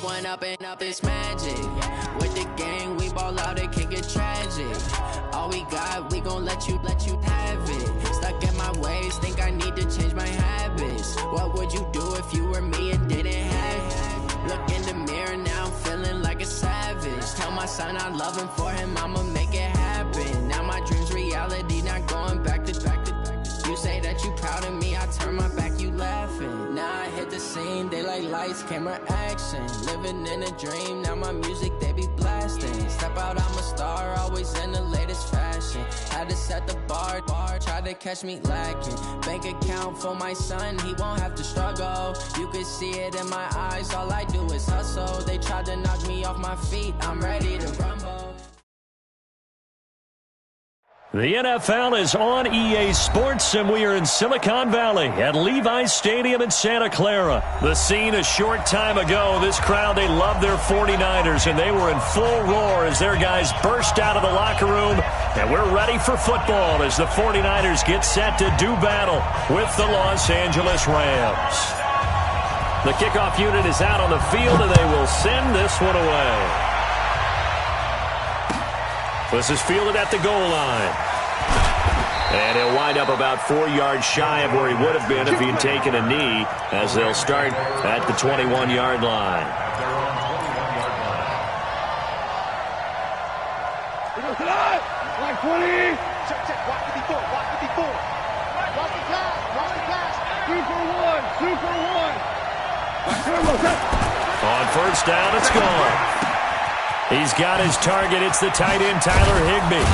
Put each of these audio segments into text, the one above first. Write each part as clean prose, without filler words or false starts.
one up and up, it's magic. With the gang, we ball out, it can get tragic. All we got, we gon' let you have it. Stuck in my ways, think I need to change my habits. What would you do if you were me and didn't have it? Look in the mirror, now I'm feeling like a savage. Tell my son I love him, for him I'ma make it happen. Now my dream's reality, not going back to. You say that you proud of me, I turn my back, you laughing. Now I hit the scene, they like lights, camera, action. Living in a dream, now my music, they be blasting. Step out, I'm a star, always in the latest fashion. Had to set the bar, try to catch me lacking. Bank account for my son, he won't have to struggle. You can see it in my eyes, all I do is hustle. They tried to knock me off my feet, I'm ready to rumble. The NFL is on EA Sports, and we are in Silicon Valley at Levi's Stadium in Santa Clara. The scene a short time ago, this crowd, they love their 49ers, and they were in full roar as their guys burst out of the locker room. And we're ready for football as the 49ers get set to do battle with the Los Angeles Rams. The kickoff unit is out on the field, and they will send this one away. This is fielded at the goal line. And he'll wind up about 4 yards shy of where he would have been if he had taken a knee, as they'll start at the 21-yard line. Like 20. Check. Watch the before. Watch the pass. 2 for 1. On first down, it's gone. He's got his target. It's the tight end, Tyler Higbee.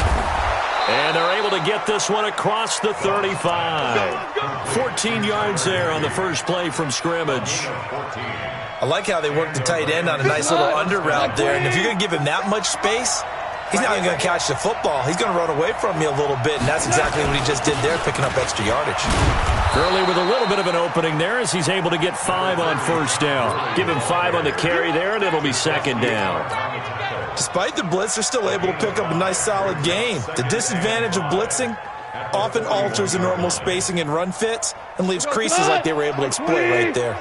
And they're able to get this one across the 35. 14 yards there on the first play from scrimmage. I like how they work the tight end on a nice little under route there. And if you're going to give him that much space, he's not even going to catch the football. He's going to run away from you a little bit, and that's exactly what he just did there, picking up extra yardage. Gurley with a little bit of an opening there as he's able to get 5 on first down. Give him 5 on the carry there, and it'll be second down. Despite the blitz, they're still able to pick up a nice, solid gain. The disadvantage of blitzing often alters the normal spacing and run fits and leaves creases like they were able to exploit right there.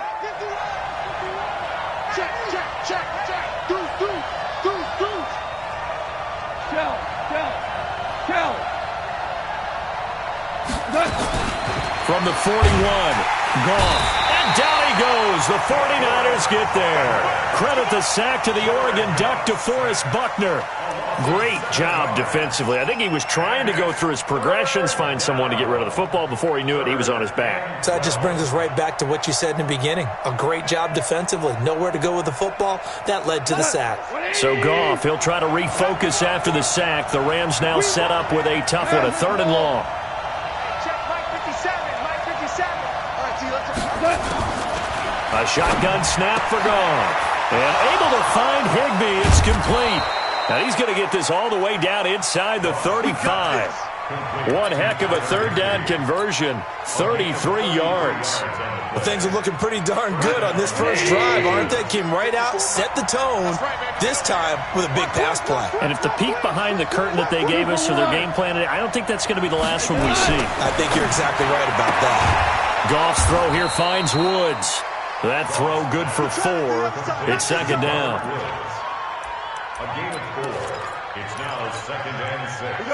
From the 41, Goff. And down he goes. The 49ers get there. Credit the sack to the Oregon Duck, DeForest Buckner. Great job defensively. I think he was trying to go through his progressions, find someone to get rid of the football. Before he knew it, he was on his back. So that just brings us right back to what you said in the beginning. A great job defensively. Nowhere to go with the football. That led to the sack. So Goff, he'll try to refocus after the sack. The Rams now set up with a tough one, a 3rd and long. A shotgun snap for Goff. And able to find Higbee. It's complete. Now he's going to get this all the way down inside the 35. One heck of a 3rd down conversion. 33 yards. Well, things are looking pretty darn good on this first drive, aren't they? Came right out, set the tone, this time with a big pass play. And if the peek behind the curtain that they gave us for their game plan, I don't think that's going to be the last one we see. I think you're exactly right about that. Goff's throw here finds Woods. That throw good for 4. It's second down. A gain of 4. It's now 2nd and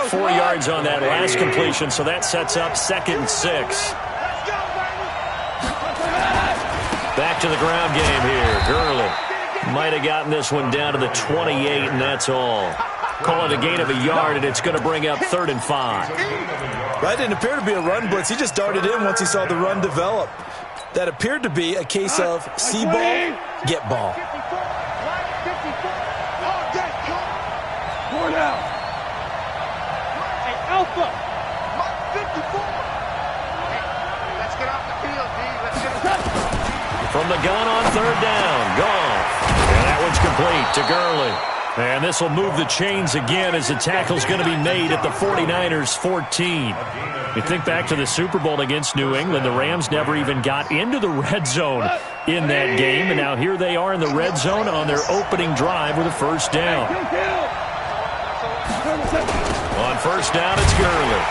6. 4 yards on that last completion, so that sets up 2nd and 6. Back to the ground game here. Gurley might have gotten this one down to the 28, and that's all. Call it a gain of a yard, and it's going to bring up 3rd and 5. That didn't appear to be a run blitz. He just darted in once he saw the run develop. That appeared to be a case of see ball, get ball. 4 down. Hey, Alpha. 54. Let's get off the field, D. Let's get it. From the gun on 3rd down, Goff. And that one's complete to Gurley. And this will move the chains again as the tackle's going to be made at the 49ers' 14. You think back to the Super Bowl against New England, the Rams never even got into the red zone in that game, and now here they are in the red zone on their opening drive with a 1st down. On 1st down, it's Gurley.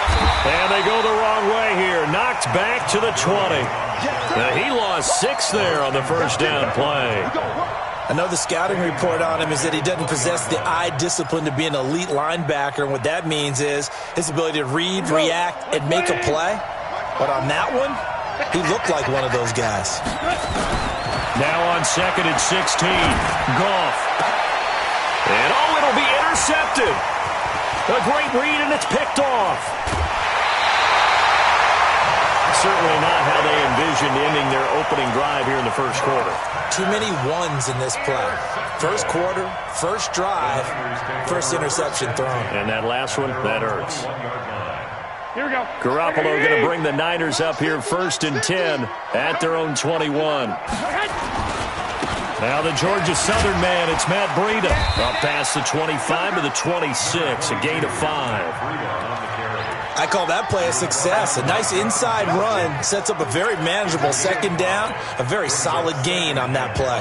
And they go the wrong way here. Knocked back to the 20. Now, he lost 6 there on the 1st down play. I know the scouting report on him is that he doesn't possess the eye discipline to be an elite linebacker, and what that means is his ability to read, react, and make a play. But on that one, he looked like one of those guys. Now on 2nd and 16, Goff. And it'll be intercepted. A great read, and it's picked off. Certainly not how they envisioned ending their opening drive here in the first quarter. Too many ones in this play. First quarter, first drive, first interception thrown. And that last one, that hurts. Here we go. Garoppolo going to bring the Niners up here 1st and 10 at their own 21. Now the Georgia Southern man, it's Matt Breida. Up past the 25 to the 26, a gain of 5. I call that play a success. A nice inside run sets up a very manageable 2nd down, a very solid gain on that play.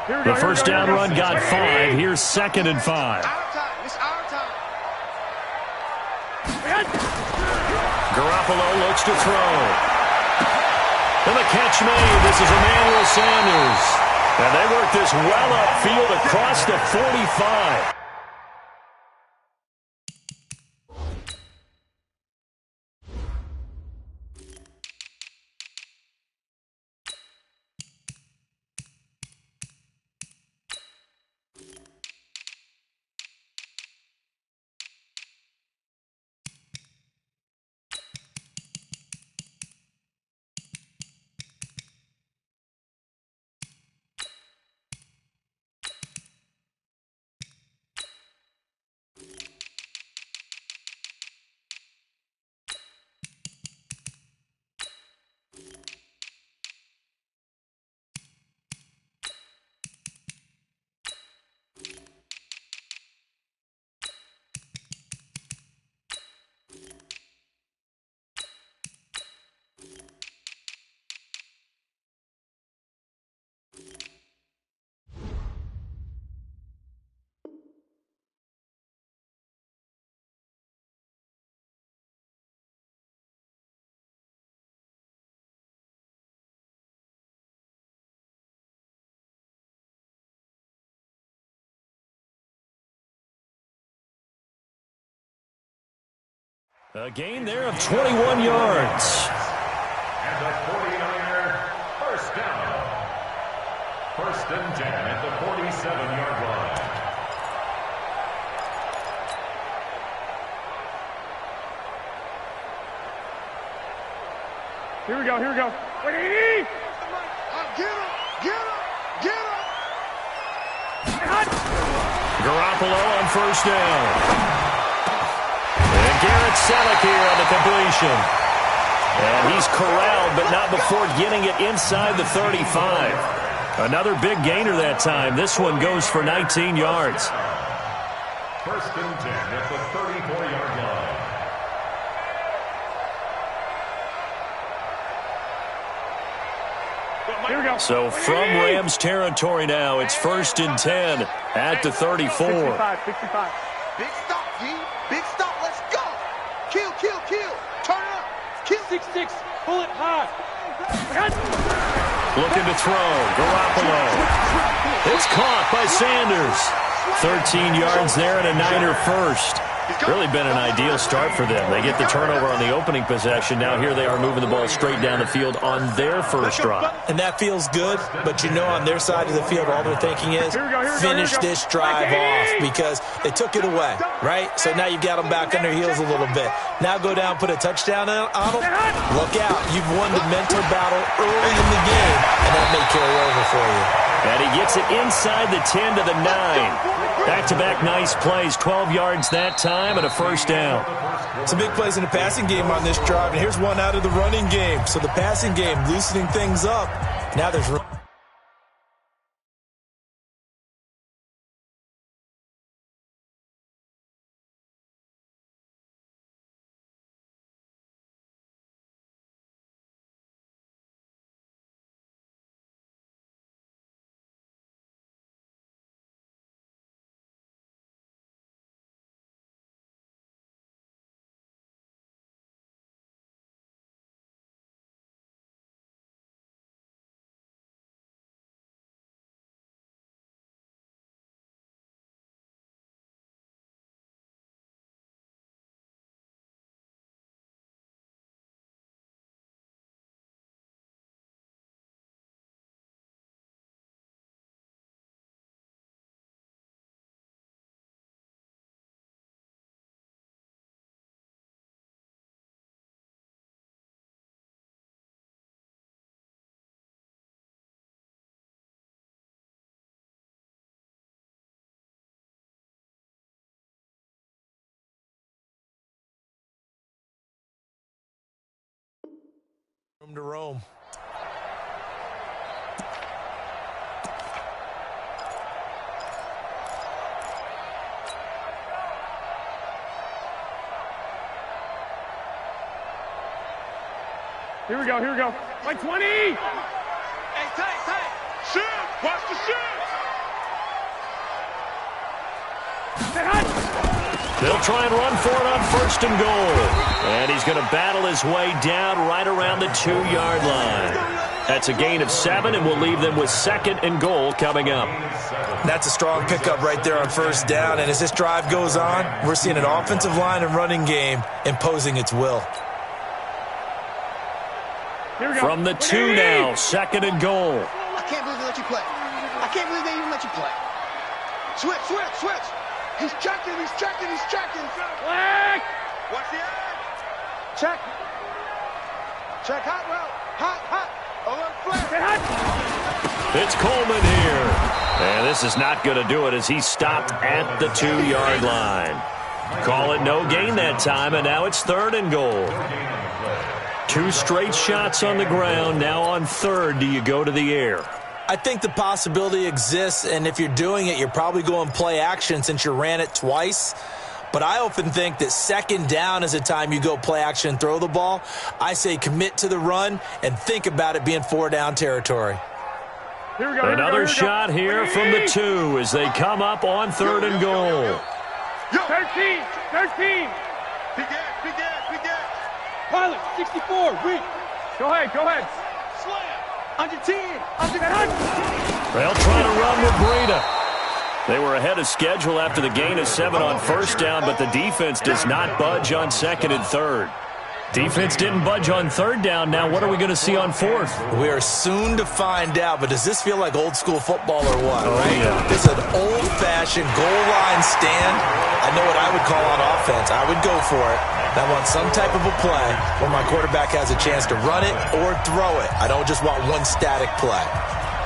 The first down run got 5. Here's 2nd and 5. Our time. It's our time. Garoppolo looks to throw. And the catch made. This is Emmanuel Sanders. And they work this well upfield across the 45. A gain there of 21 yards. And the 49er, first down. 1st and 10 at the 47-yard line. Here we go. Here we go. Wait. Get him. Get him. Get him. Garoppolo on 1st down. And Garrett Selleck here on the completion. And he's corralled, but not before getting it inside the 35. Another big gainer that time. This one goes for 19 yards. 1st and 10 at the 34-yard line. Here we go. So from Rams territory now, it's 1st and 10 at the 34. 65. Big stop, G. Big stop. Let's go. Kill. Turn it up. Kill. 6-6. Pull it high. Looking to throw. Garoppolo. It's caught by Sanders. 13 yards there and a Niner first. Really been an ideal start for them. They get the turnover on the opening possession. Now here they are moving the ball straight down the field on their first drive. And that feels good, but you know on their side of the field all they're thinking is finish this drive off because they took it away, right? So now you've got them back on their heels a little bit. Now go down, put a touchdown on them. Look out. You've won the mental battle early in the game, and that may carry over for you. And he gets it inside the 10 to the 9. Back-to-back nice plays, 12 yards that time and a first down. Some big plays in the passing game on this drive, and here's one out of the running game. So the passing game loosening things up. Now there's Room to roam. Here we go, here we go. Like 20! Hey, tight. Shoot! Watch the shoot! They'll try and run for it on 1st and goal. And he's going to battle his way down right around the 2-yard line. That's a gain of 7, and we'll leave them with 2nd and goal coming up. That's a strong pickup right there on 1st down. And as this drive goes on, we're seeing an offensive line and running game imposing its will. From the 2 now, 2nd and goal. I can't believe they let you play. I can't believe they even let you play. Switch. He's checking. Black! Watch the edge. Check hot route. Hot. A little flare. It's Coleman here. And this is not going to do it as he stopped at the 2-yard line. Call it no gain that time, and now it's 3rd and goal. 2 straight shots on the ground. Now on 3rd, do you go to the air? I think the possibility exists, and if you're doing it, you're probably going play action since you ran it twice. But I often think that 2nd down is a time you go play action and throw the ball. I say commit to the run and think about it being 4-down territory. Here we go, Another shot here from the 2 as they come up on 3rd and goal. 13! Big gas. Pilot, 64, weak. Go ahead. Slam. Under 10. They'll try to run with Breida. They were ahead of schedule after the gain of 7 on 1st down, but the defense does not budge on 2nd and 3rd. Defense didn't budge on 3rd down. Now what are we going to see on 4th? We are soon to find out, but does this feel like old school football or what? Oh, right? yeah. This is an old-fashioned goal line stand. I know what I would call on offense. I would go for it. I want some type of a play where my quarterback has a chance to run it or throw it. I don't just want one static play.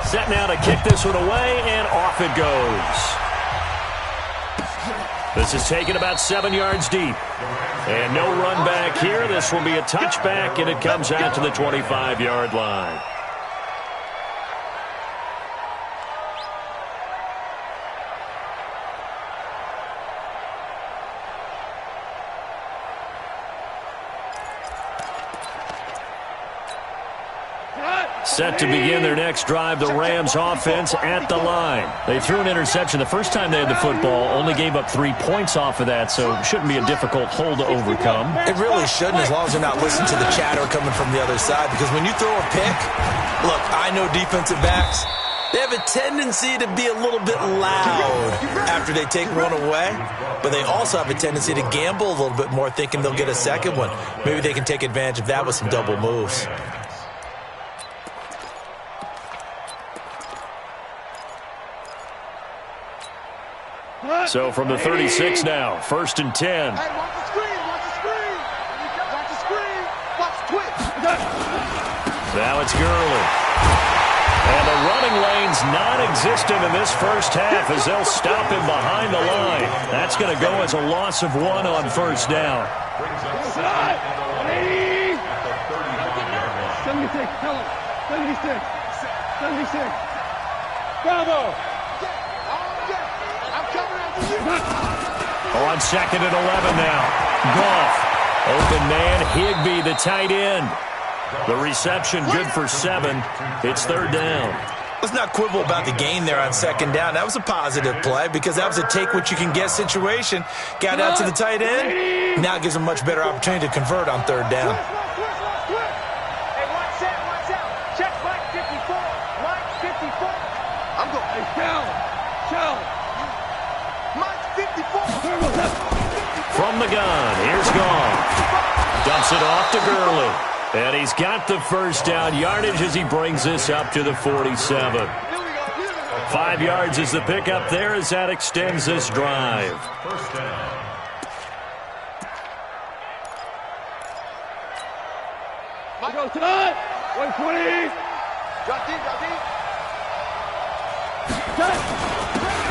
Set now to kick this one away, and off it goes. This is taken about 7 yards deep. And no run back here. This will be a touchback, and it comes out to the 25-yard line. Set to begin their next drive, the Rams offense at the line. They threw an interception the first time they had the football, only gave up 3 points off of that, so it shouldn't be a difficult hole to overcome. It really shouldn't, as long as they're not listening to the chatter coming from the other side, because when you throw a pick, look, I know defensive backs, they have a tendency to be a little bit loud after they take one away, but they also have a tendency to gamble a little bit more, thinking they'll get a second one. Maybe they can take advantage of that with some double moves. So from the 36 now, 1st and 10. Hey, watch the screen. Watch the twitch. Now it's Gurley. And the running lane's non-existent in this first half as they'll stop him behind the line. That's going to go as a loss of 1 on 1st down. 76, tell him. 76. Bravo. On 2nd and 11 now. Goff. Open man, Higbee, the tight end. The reception good for 7. It's 3rd down. Let's not quibble about the gain there on 2nd down. That was a positive play because that was a take-what-you-can-get situation. Got out to the tight end. Now it gives them a much better opportunity to convert on 3rd down. Hey, watch out. Check Mike 54. I'm going. Hey, Shell. Mike 54. From the gun, here's Goff. Dumps it off to Gurley. And he's got the 1st down yardage as he brings this up to the 47. 5 yards is the pickup there as that extends this drive. 1st down. Go tonight. 120. Drop deep.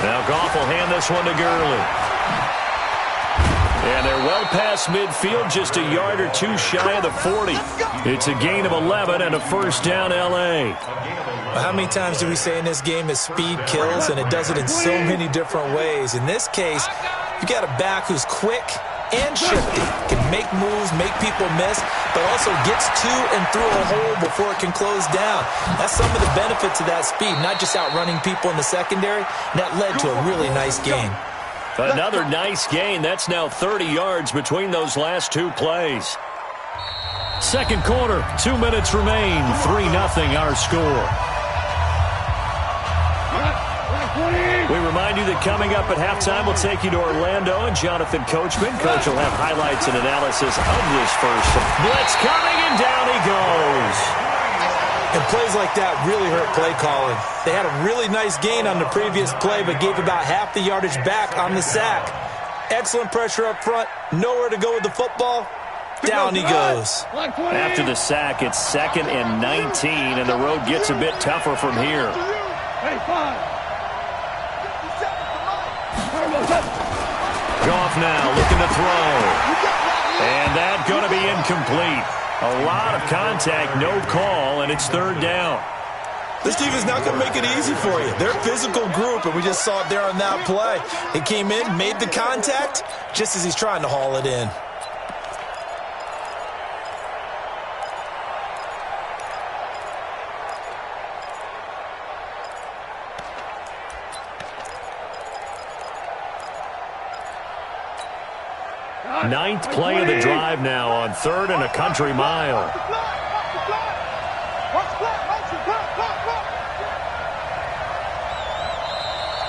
Now Goff will hand this one to Gurley. And they're well past midfield, just a yard or two shy of the 40. It's a gain of 11 and a first down, L.A. Well, how many times do we say in this game that speed kills, and it does it in so many different ways? In this case, you got a back who's quick and shifty, can make moves, make people miss, but also gets to and through a hole before it can close down. That's some of the benefits of that speed, not just outrunning people in the secondary. That led to a really nice gain. Another nice gain. That's now 30 yards between those last two plays. Second quarter, 2 minutes remain. 3-0 our score. We remind you that coming up at halftime, we'll take you to Orlando and Jonathan Coachman. Coach will have highlights and analysis of this first. Blitz coming, and down he goes. And plays like that really hurt play calling. They had a really nice gain on the previous play, but gave about half the yardage back on the sack. Excellent pressure up front. Nowhere to go with the football. Down he goes. After the sack, it's 2nd and 19, and the road gets a bit tougher from here. Goff now looking to throw. And that's going to be incomplete. A lot of contact, no call, and it's 3rd down. This team is not going to make it easy for you. They're a physical group, and we just saw it there on that play. He came in, made the contact, just as he's trying to haul it in. Ninth play of the drive now on 3rd and a country mile.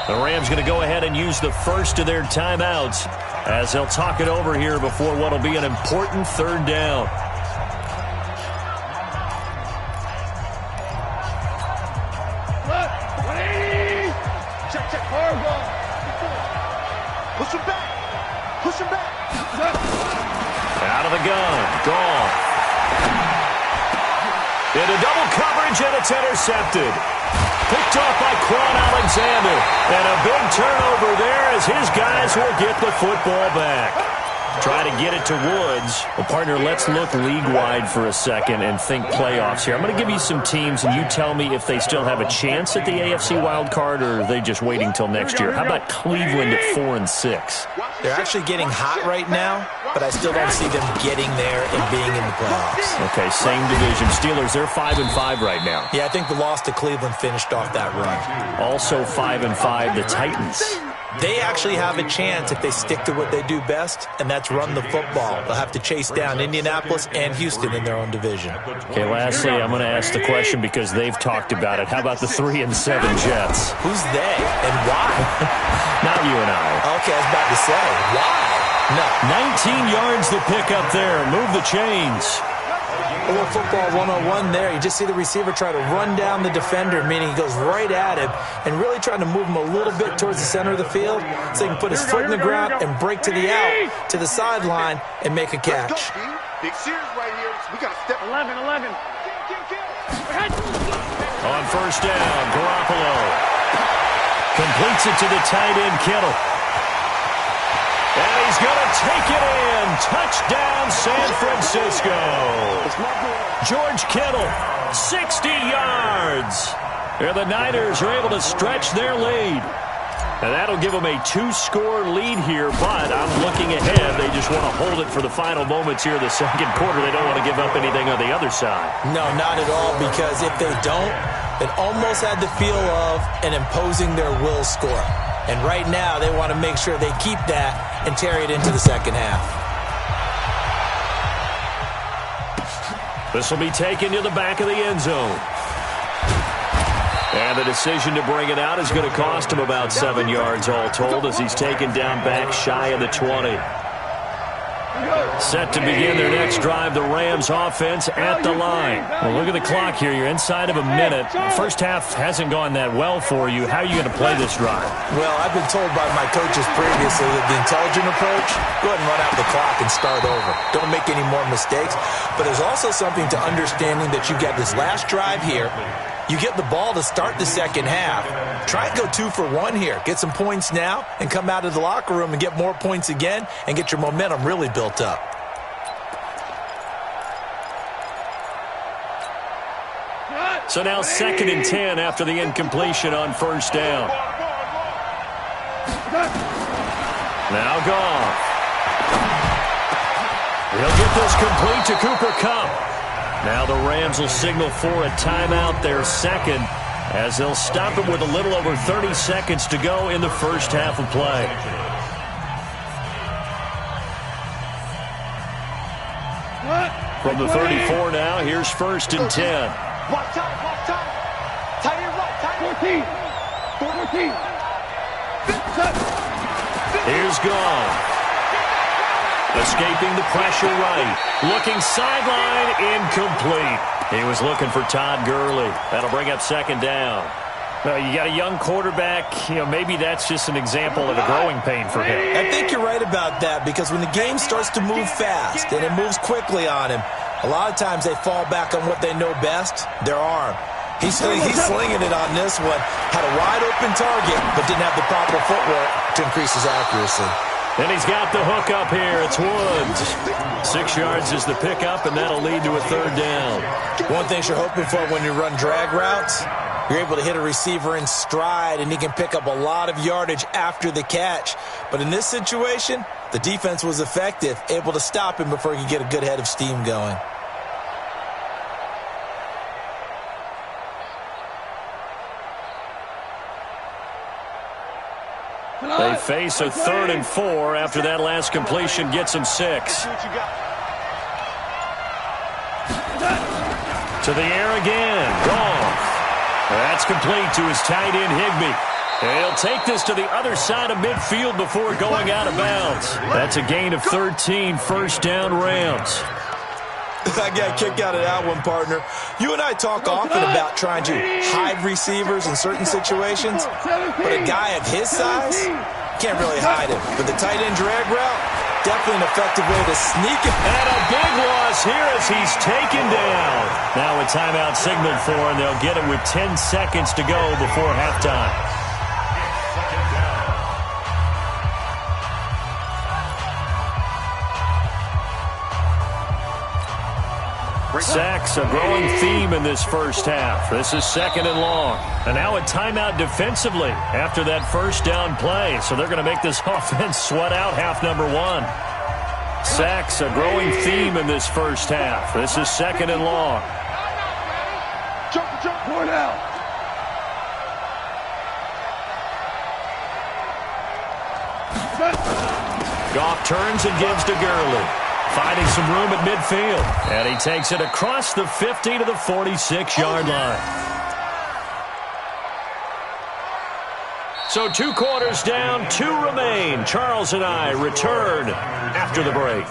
The Rams going to go ahead and use the first of their timeouts as they'll talk it over here before what will be an important 3rd down. Push him back. Push him back. Out of the gun. Goff. Into double coverage, and it's intercepted. Picked off by Quan Alexander. And a big turnover there as his guys will get the football back. Try to get it to Woods. Well, partner, let's look league-wide for a second and think playoffs here. I'm going to give you some teams, and you tell me if they still have a chance at the AFC wild card, or are they just waiting till next year? How about Cleveland at 4-6? They're actually getting hot right now, but I still don't see them getting there and being in the playoffs. Okay, same division. Steelers, they're 5-5 right now. Yeah, I think the loss to Cleveland finished off that run. Also 5-5, the Titans. They actually have a chance if they stick to what they do best, and that's run the football. They'll have to chase down Indianapolis and Houston in their own division. Okay, lastly, I'm going to ask the question because they've talked about it. How about the 3-7 Jets? Who's they and why? Not you and I. Okay, I was about to say, why? No. 19 yards to pick up there. Move the chains. A little football 101 there. You just see the receiver try to run down the defender, meaning he goes right at him and really trying to move him a little bit towards the center of the field so he can put his foot in the ground and break to the out, to the sideline, and make a catch. Big series right here. We got to step 11. On first down, Garoppolo completes it to the tight end, Kittle. And he's going to take it in. Touchdown, San Francisco. George Kittle, 60 yards. And the Niners are able to stretch their lead. And that'll give them a 2-score lead here, but I'm looking ahead. They just want to hold it for the final moments here of the second quarter. They don't want to give up anything on the other side. No, not at all, because if they don't, it almost had the feel of an imposing their will score. And right now, they want to make sure they keep that and carry it into the second half. This will be taken to the back of the end zone. And the decision to bring it out is going to cost him about 7 yards all told as he's taken down back shy of the 20. Set to begin their next drive, the Rams offense at the line. Well, look at the clock here. You're inside of a minute. First half hasn't gone that well for you. How are you going to play this drive? Well, I've been told by my coaches previously that the intelligent approach, go ahead and run out the clock and start over. Don't make any more mistakes. But there's also something to understanding that you got this last drive here. You get the ball to start the second half. Try and go 2 for 1 here. Get some points now and come out of the locker room and get more points again and get your momentum really built up. So now 2nd and 10 after the incompletion on first down. Now Goff. He'll get this complete to Cooper Kupp. Now the Rams will signal for a timeout, their second, as they'll stop it with a little over 30 seconds to go in the first half of play. From the 34 now, here's 1st and 10. Watch time, watch time. Tight end right, tight end. 14. Here's Goff. Escaping the pressure right. Looking sideline, incomplete. He was looking for Todd Gurley. That'll bring up 2nd down. You got a young quarterback. Maybe that's just an example of a growing pain for him. I think you're right about that, because when the game starts to move fast and it moves quickly on him, a lot of times they fall back on what they know best, their arm. He's slinging it on this one. Had a wide-open target, but didn't have the proper footwork to increase his accuracy. And he's got the hook up here. It's Woods. 6 yards is the pickup, and that'll lead to a 3rd down. One thing you're hoping for when you run drag routes, you're able to hit a receiver in stride, and he can pick up a lot of yardage after the catch. But in this situation, the defense was effective, able to stop him before he could get a good head of steam going. They face a 3rd and 4 after that last completion gets them 6. To the air again. Goff. That's complete to his tight end, Higbee. He'll take this to the other side of midfield before going out of bounds. That's a gain of 13, 1st down Rams. I got a kick out of that one, partner. You and I talk often about trying to hide receivers in certain situations, but a guy of his size can't really hide him. But the tight end drag route, definitely an effective way to sneak it. And a big loss here as he's taken down. Now a timeout signaled for, and they'll get it with 10 seconds to go before halftime. Sacks, a growing theme in this first half. This is 2nd and long. And now a timeout defensively after that 1st down play. So they're going to make this offense sweat out half number 1. Sacks, a growing theme in this first half. This is 2nd and long. Jump, point out. Goff turns and gives to Gurley. Finding some room at midfield. And he takes it across the 50 to the 46-yard line. So 2 quarters down, 2 remain. Charles and I return after the break.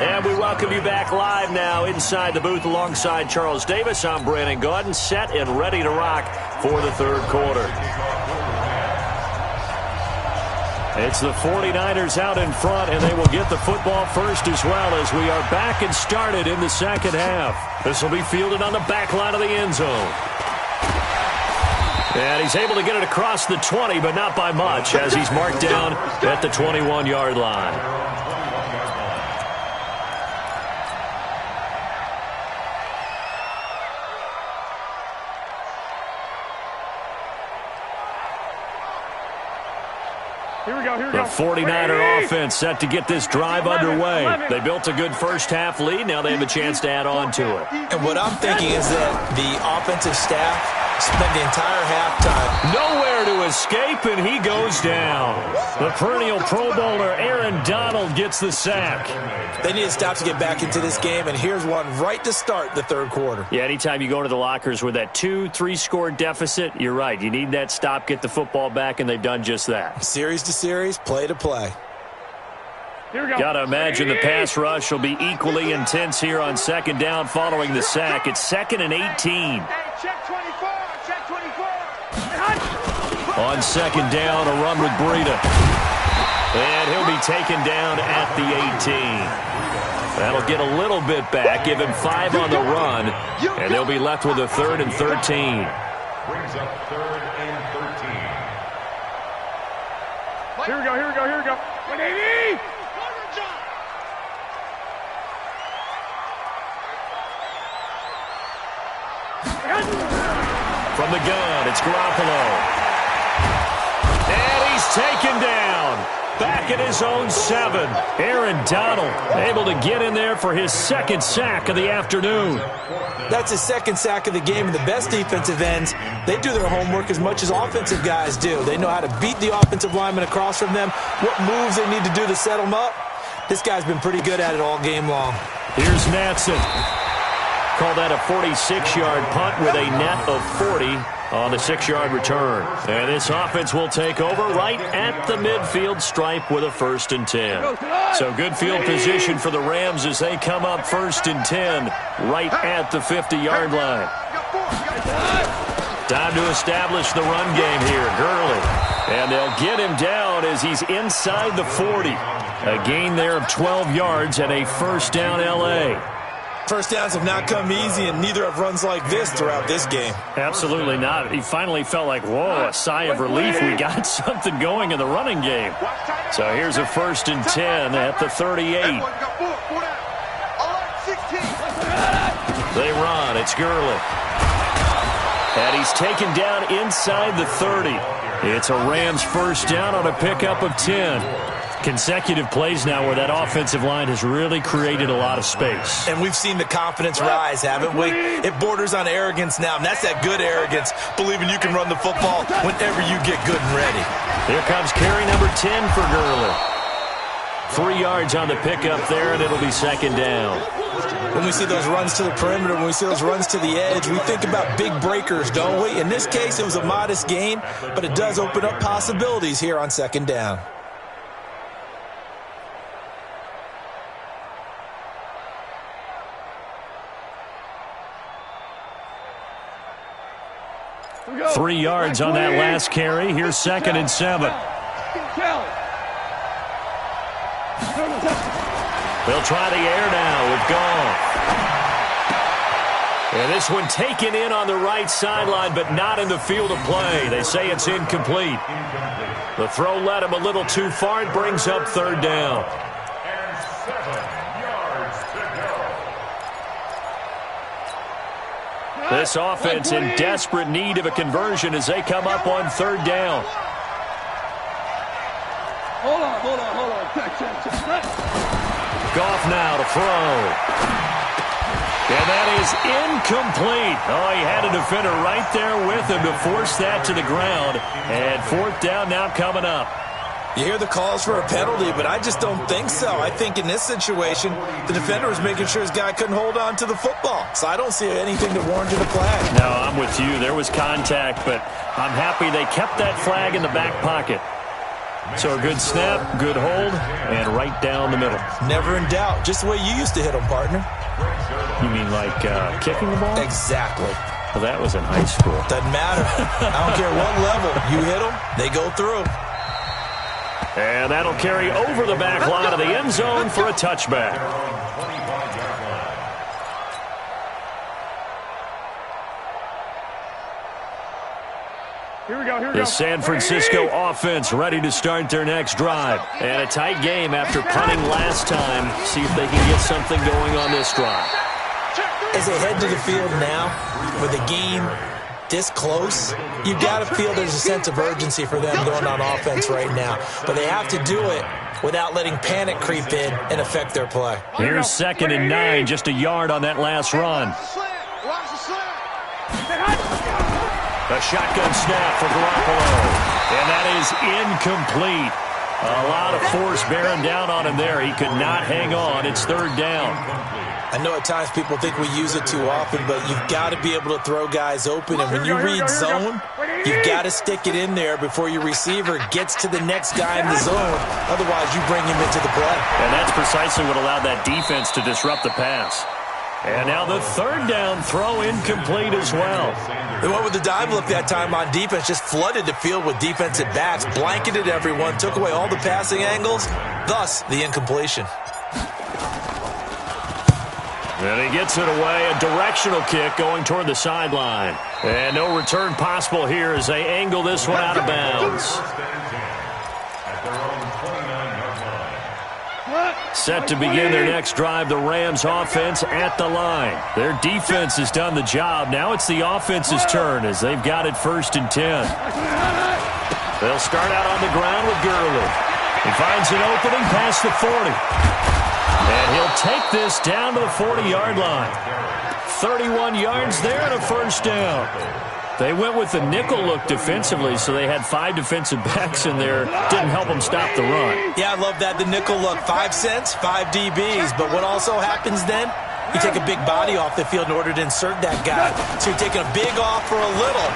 And we welcome you back live now inside the booth alongside Charles Davis. I'm Brandon Gaudin, set and ready to rock for the 3rd quarter. It's the 49ers out in front, and they will get the football first as well as we are back and started in the 2nd half. This will be fielded on the back line of the end zone. And he's able to get it across the 20, but not by much, as he's marked down at the 21-yard line. The 49er offense set to get this drive underway. They built a good first half lead. Now they have a chance to add on to it. And what I'm thinking is that the offensive staff spent the entire halftime nowhere to escape, and he goes down. The perennial Pro Bowler Aaron Donald gets the sack. They need to stop to get back into this game, and here's one right to start the 3rd quarter. Yeah, anytime you go to the lockers with that 2-3 score deficit, you're right. You need that stop, get the football back, and they've done just that. Series to series, play to play. Here we go. Got to imagine the pass rush will be equally intense here on 2nd down following the sack. It's 2nd and 18. Hey, check 24, check 24. On 2nd down, a run with Breida. And he'll be taken down at the 18. That'll get a little bit back, give him 5 on the run, and they'll be left with a 3rd and 13. Brings up 3rd and 13. Here we go, here we go, here we go. 180! From the gun, it's Garoppolo. And he's taken down. Back at his own 7. Aaron Donald able to get in there for his 2nd sack of the afternoon. That's his 2nd sack of the game, and the best defensive ends, they do their homework as much as offensive guys do. They know how to beat the offensive lineman across from them, what moves they need to do to set them up. This guy's been pretty good at it all game long. Here's Natson. Call that a 46-yard punt with a net of 40 on the 6-yard return. And this offense will take over right at the midfield stripe with a 1st and 10. So good field position for the Rams as they come up 1st and 10 right at the 50-yard line. Time to establish the run game here. Gurley. And they'll get him down as he's inside the 40. A gain there of 12 yards and a 1st down L.A. First downs have not come easy, and neither have runs like this throughout this game. Absolutely not. He finally felt like, whoa, a sigh of relief. We got something going in the running game. So here's a 1st and 10 at the 38. They run. It's Gurley. And he's taken down inside the 30. It's a Rams 1st down on a pickup of 10. Consecutive plays now where that offensive line has really created a lot of space. And we've seen the confidence rise, haven't we? It borders on arrogance now, and that's that good arrogance, believing you can run the football whenever you get good and ready. Here comes carry number 10 for Gurley. 3 yards on the pickup there, and it'll be 2nd down. When we see those runs to the perimeter, when we see those runs to the edge, we think about big breakers, don't we? In this case, it was a modest gain, but it does open up possibilities here on 2nd down. Go. 3 yards on that last carry. Here's 2nd and 7. They'll try the air now with Goff. And this one taken in on the right sideline, but not in the field of play. They say it's incomplete. The throw led him a little too far. It brings up 3rd down. And 7 yards to go. This offense in desperate need of a conversion as they come up on 3rd down. Hold on. Check. Goff now to throw. And that is incomplete. Oh, he had a defender right there with him to force that to the ground. And 4th down now coming up. You hear the calls for a penalty, but I just don't think so. I think in this situation, the defender was making sure his guy couldn't hold on to the football. So I don't see anything that warranted a flag. No, I'm with you. There was contact, but I'm happy they kept that flag in the back pocket. So a good snap, good hold, and right down the middle. Never in doubt. Just the way you used to hit them, partner. You mean like kicking the ball? Exactly. Well, that was in high school. Doesn't matter. I don't care what level. You hit them, they go through. And that'll carry over the back line of the end zone for a touchback. Here we go. The San Francisco offense ready to start their next drive. And a tight game after punting last time. See if they can get something going on this drive. As they head to the field now, with a game this close, you got to feel there's a sense of urgency for them going on offense right now. But they have to do it without letting panic creep in and affect their play. Here's 2nd and 9, just a yard on that last run. A shotgun snap for Garoppolo. And that is incomplete. A lot of force bearing down on him there. He could not hang on. It's 3rd down. I know at times people think we use it too often, but you've got to be able to throw guys open. And when you read zone, you've got to stick it in there before your receiver gets to the next guy in the zone. Otherwise, you bring him into the play. And that's precisely what allowed that defense to disrupt the pass. And now the 3rd down throw incomplete as well. They went with the dive look that time on defense, just flooded the field with defensive backs, blanketed everyone, took away all the passing angles, thus the incompletion. And he gets it away, a directional kick going toward the sideline. And no return possible here as they angle this one out of bounds. Set to begin their next drive, the Rams offense at the line. Their defense has done the job. Now it's the offense's turn as they've got it 1st and 10. They'll start out on the ground with Gurley. He finds an opening past the 40. And he'll take this down to the 40-yard line. 31 yards there and a 1st down. They went with the nickel look defensively, so they had 5 defensive backs in there. Didn't help them stop the run. Yeah, I love that, the nickel look. 5 cents, 5 DBs. But what also happens then? You take a big body off the field in order to insert that guy. So you're taking a big off for a little.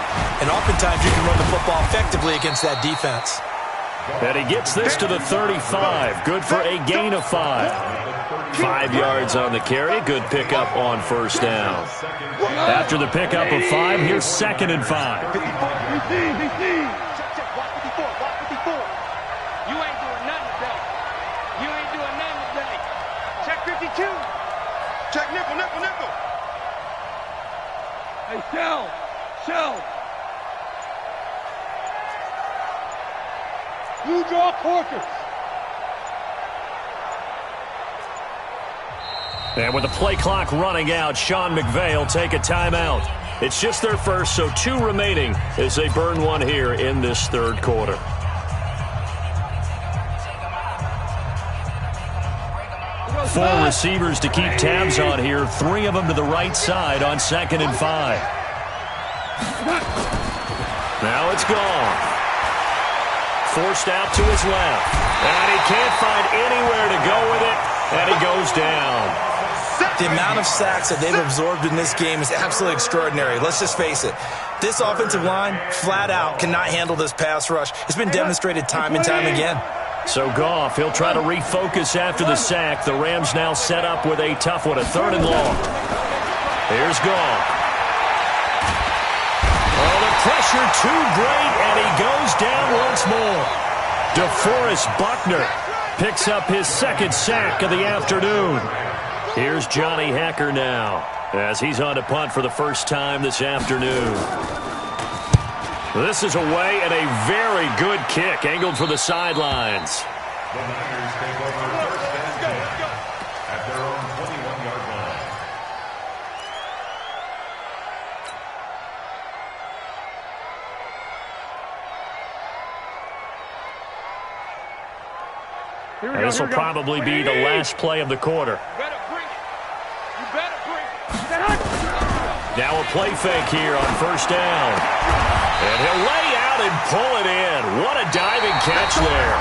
And oftentimes you can run the football effectively against that defense. And he gets this to the 35. Good for a gain of 5. 5 yards on the carry. Good pickup on 1st down. After the pickup of 5, here's 2nd and 5. Check, watch 54, watch 54. You ain't doing nothing today. You ain't doing nothing today. Check 52. Check nickel. Hey, Shell. You draw quarters. And with the play clock running out, Sean McVay will take a timeout. It's just their first, so 2 remaining as they burn one here in this 3rd quarter. Four receivers to keep tabs on here. 3 of them to the right side on 2nd and 5. Now it's gone. Forced out to his left. And he can't find anywhere to go with it. And he goes down. The amount of sacks that they've absorbed in this game is absolutely extraordinary. Let's just face it. This offensive line, flat out, cannot handle this pass rush. It's been demonstrated time and time again. So Goff, he'll try to refocus after the sack. The Rams now set up with a tough one, a 3rd and long. Here's Goff. Oh, the pressure too great, and he goes down once more. DeForest Buckner picks up his 2nd sack of the afternoon. Here's Johnny Hecker now as he's on to punt for the first time this afternoon. This is away and a very good kick angled for the sidelines. The Niners take over 1st and 10 at their own 21-yard line. This will probably be the last play of the quarter. Now a play fake here on 1st down. And he'll lay out and pull it in. What a diving catch there.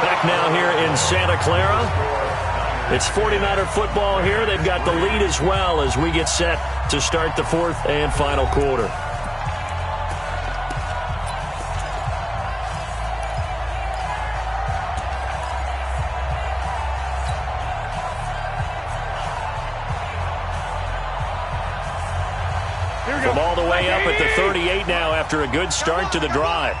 Back now here in Santa Clara. It's 49er football here. They've got the lead as well as we get set to start the 4th and final quarter. From all the way up at the 38 now after a good start to the drive.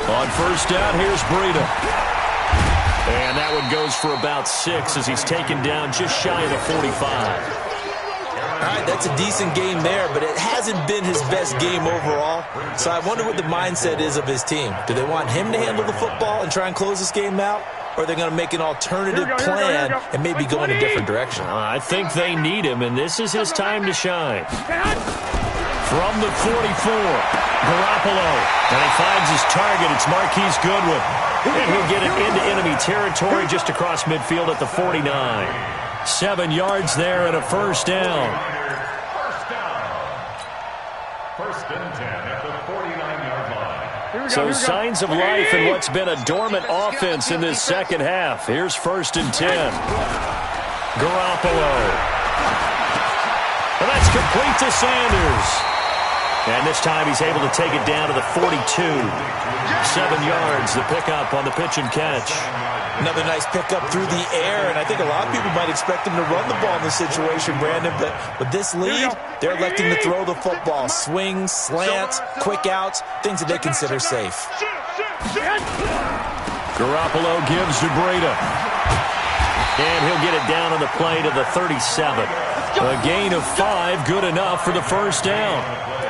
On 1st down, here's Breida. And that one goes for about 6 as he's taken down just shy of the 45. All right, that's a decent game there, but it hasn't been his best game overall. So I wonder what the mindset is of his team. Do they want him to handle the football and try and close this game out? Or are they going to make an alternative plan and maybe go in a different direction? I think they need him, and this is his time to shine. From the 44, Garoppolo. And he finds his target. It's Marquise Goodwin. And he'll get it into enemy territory just across midfield at the 49. 7 yards there and a 1st down. 1st and 10 at the 49-yard line. So signs of life in what's been a dormant offense in this 2nd half. Here's 1st and 10. Garoppolo. And that's complete to Sanders. And this time he's able to take it down to the 42. 7 yards, the pickup on the pitch and catch. Another nice pickup through the air, and I think a lot of people might expect him to run the ball in this situation, Brandon, but with this lead, they're electing to throw the football. Swings, slants, quick outs, things that they consider safe. Garoppolo gives to Breida. And he'll get it down on the play to the 37. A gain of 5, good enough for the first down.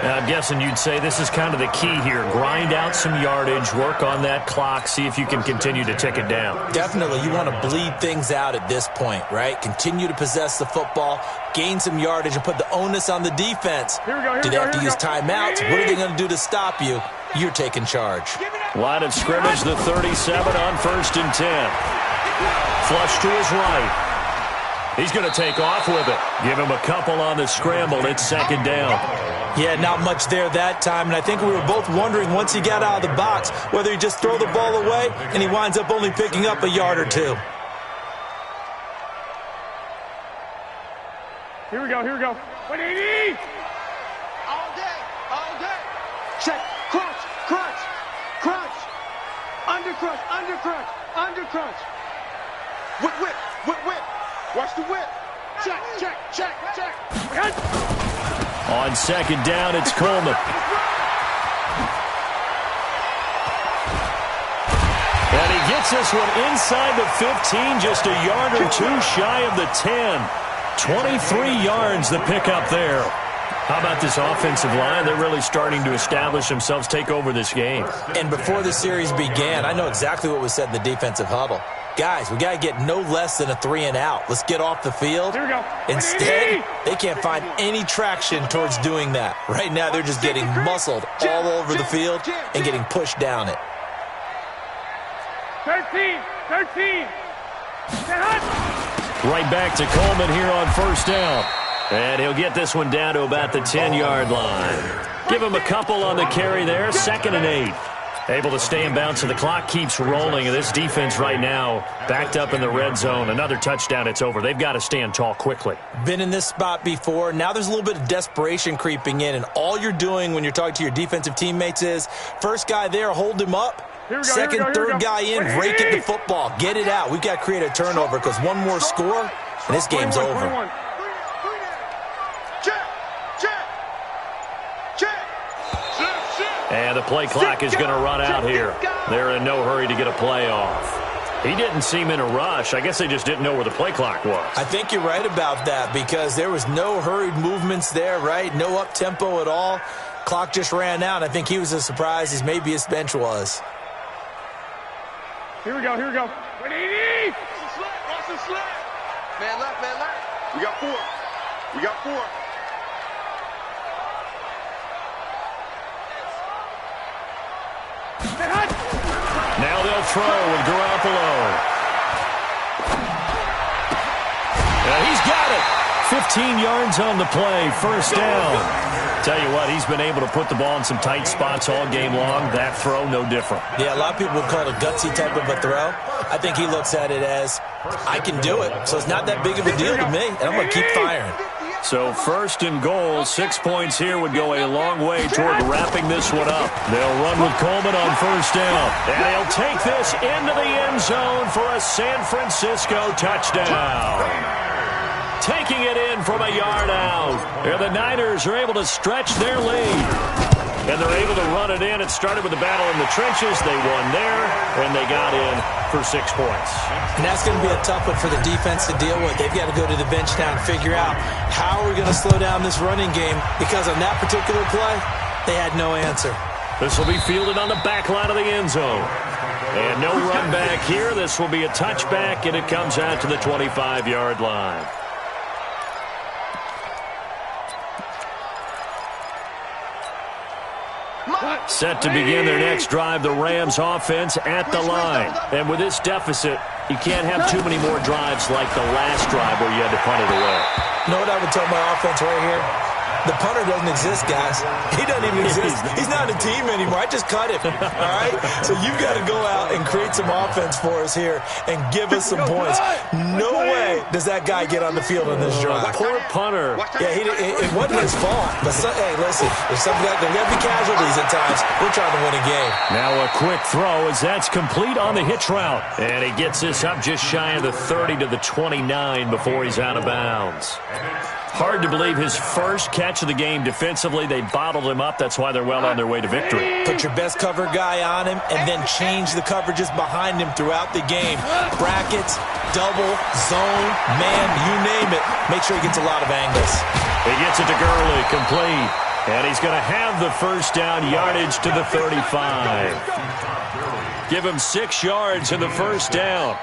Now, I'm guessing you'd say this is kind of the key here. Grind out some yardage, work on that clock, see if you can continue to tick it down. Definitely. You want to bleed things out at this point, right? Continue to possess the football, gain some yardage, and put the onus on the defense. Do they have to use timeouts? What are they going to do to stop you? You're taking charge. Line of scrimmage, the 37 on 1st and 10. Flush to his right. He's going to take off with it. Give him a couple on the scramble. It's 2nd down. Yeah, not much there that time, and I think we were both wondering once he got out of the box whether he just throw the ball away and he winds up only picking up a yard or 2. Here we go. 180! All day. Check, crunch. Under crunch. Whip. Watch the whip. Check. On 2nd down, it's Coleman. And he gets this one inside the 15, just a yard or 2 shy of the 10. 23 yards the pickup there. How about this offensive line? They're really starting to establish themselves, take over this game. And before the series began, I know exactly what was said in the defensive huddle. Guys, we got to get no less than a 3-and-out. Let's get off the field. Here we go. Instead, they can't find any traction towards doing that. Right now, they're just getting muscled all over the field and getting pushed down it. 13. Right back to Coleman here on 1st down. And he'll get this one down to about the 10-yard line. Give him a couple on the carry there. 2nd and 8. Able to stay in bounds, and the clock keeps rolling. And this defense right now backed up in the red zone. Another touchdown, it's over. They've got to stand tall quickly. Been in this spot before. Now there's a little bit of desperation creeping in. And all you're doing when you're talking to your defensive teammates is, first guy there, hold him up. Second, third guy in, rake at the football. Get it out. We've got to create a turnover because one more score, and this game's over. And the play clock is going to run out here. They're in no hurry to get a play off. He didn't seem in a rush. I guess they just didn't know where the play clock was. I think you're right about that because there was no hurried movements there, right? No up-tempo at all. Clock just ran out. I think he was as surprised as maybe his bench was. Here we go. 180! Watch the sled. Man left. We got 4. Now they'll throw with Garoppolo. He's got it. 15 yards on the play. 1st down. Tell you what, he's been able to put the ball in some tight spots all game long. That throw, no different. Yeah, a lot of people would call it a gutsy type of a throw. I think he looks at it as, I can do it. So it's not that big of a deal to me, and I'm going to keep firing. So 1st and goal, 6 points here would go a long way toward wrapping this one up. They'll run with Coleman on 1st down. And he'll take this into the end zone for a San Francisco touchdown. Taking it in from a yard out. And the Niners are able to stretch their lead. And they're able to run it in. It started with a battle in the trenches. They won there, and they got in for 6 points. And that's going to be a tough one for the defense to deal with. They've got to go to the bench now and figure out how are we going to slow down this running game, because on that particular play, they had no answer. This will be fielded on the back line of the end zone. And no run back here. This will be a touchback, and it comes out to the 25-yard line. Set to begin their next drive, the Rams offense at the line. And with this deficit, you can't have too many more drives like the last drive where you had to punt it away. You know what I would tell my offense right here? The punter doesn't exist, guys. He doesn't even exist. He's not a team anymore. I just cut him, all right? So you've got to go out and create some offense for us here and give us some points. No way does that guy get on the field on this drive. Poor punter. Yeah, it wasn't his fault. But, hey, listen, there's got to be casualties at times. We're trying to win a game. Now a quick throw as that's complete on the hitch route. And he gets this up just shy of the 30 to the 29 before he's out of bounds. Hard to believe his first catch of the game defensively. They bottled him up. That's why they're well on their way to victory. Put your best cover guy on him and then change the coverages behind him throughout the game. Brackets, double, zone, man, you name it. Make sure he gets a lot of angles. He gets it to Gurley, complete. And he's going to have the first down, yardage to the 35. Give him 6 yards in the first down.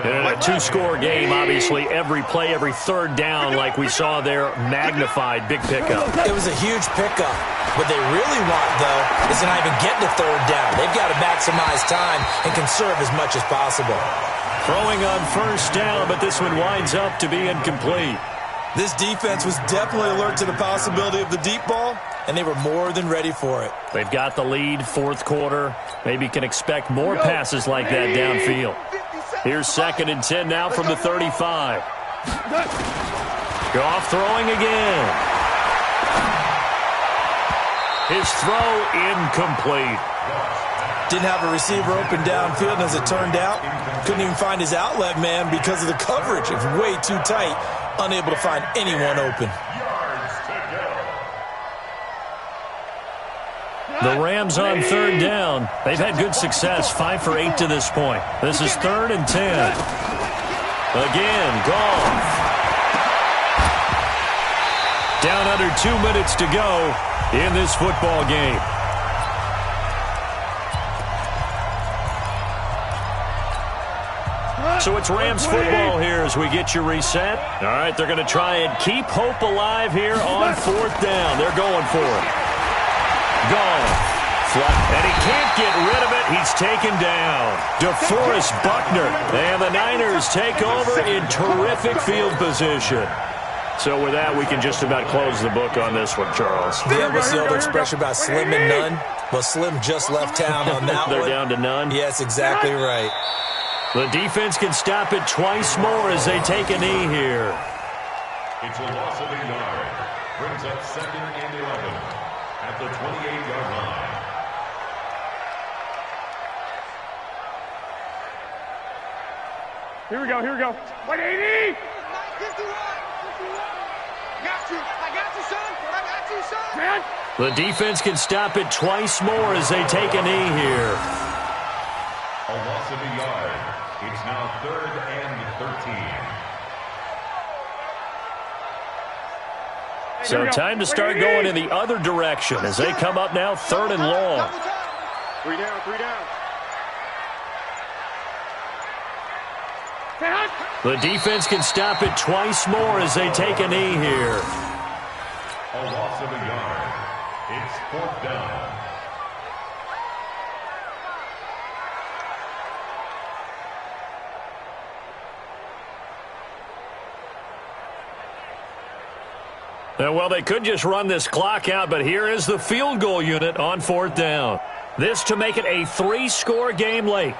In a two-score game, obviously, every play, every third down, like we saw there, magnified. Big pickup. It was a huge pickup. What they really want, though, is to not even get to third down. They've got to maximize time and conserve as much as possible. Throwing on first down, but this one winds up to be incomplete. This defense was definitely alert to the possibility of the deep ball, and they were more than ready for it. They've got the lead, fourth quarter. Maybe can expect more passes like that downfield. Here's 2nd and 10 now from the 35. Goff throwing again. His throw incomplete. Didn't have a receiver open downfield, and as it turned out, couldn't even find his outlet man because of the coverage. It was way too tight, unable to find anyone open. The Rams on third down. They've had good success, 5 for 8 to this point. This is 3rd and 10. Again, Goff. Down under 2 minutes to go in this football game. So it's Rams football here as we get you reset. All right, they're going to try and keep hope alive here on 4th down. They're going for it. Goff. And he can't get rid of it. He's taken down. DeForest Buckner. And the Niners take over in terrific field position. So with that, we can just about close the book on this one, Charles. Yeah, what's the old expression about slim and none? Well, Slim just left town on that They're one. down to none? Yes, exactly right. The defense can stop it twice more as they take a knee here. It's a loss of a yard. Brings up 2nd and 11 at the 28-yard line. Here we go, here we go. 180! I got you, son. I got you, son. Man. The defense can stop it twice more as they take a knee here. A loss of a yard. It's now 3rd and 13. So time to start going in the other direction as they come up now 3rd and long. 3 down, 3 down. The defense can stop it twice more as they take a knee here. A loss of a yard. It's 4th down. Well, they could just run this clock out, but here is the field goal unit on 4th down. This to make it a 3-score game late.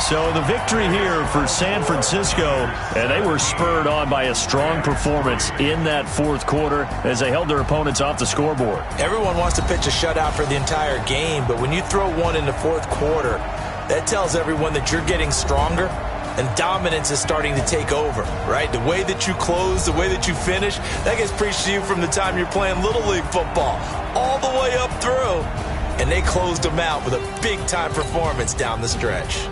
So the victory here for San Francisco, and they were spurred on by a strong performance in that 4th quarter as they held their opponents off the scoreboard. Everyone wants to pitch a shutout for the entire game, but when you throw one in the 4th quarter, that tells everyone that you're getting stronger and dominance is starting to take over, right? The way that you close, the way that you finish, that gets preached to you from the time you're playing Little League football all the way up through. And they closed them out with a big-time performance down the stretch.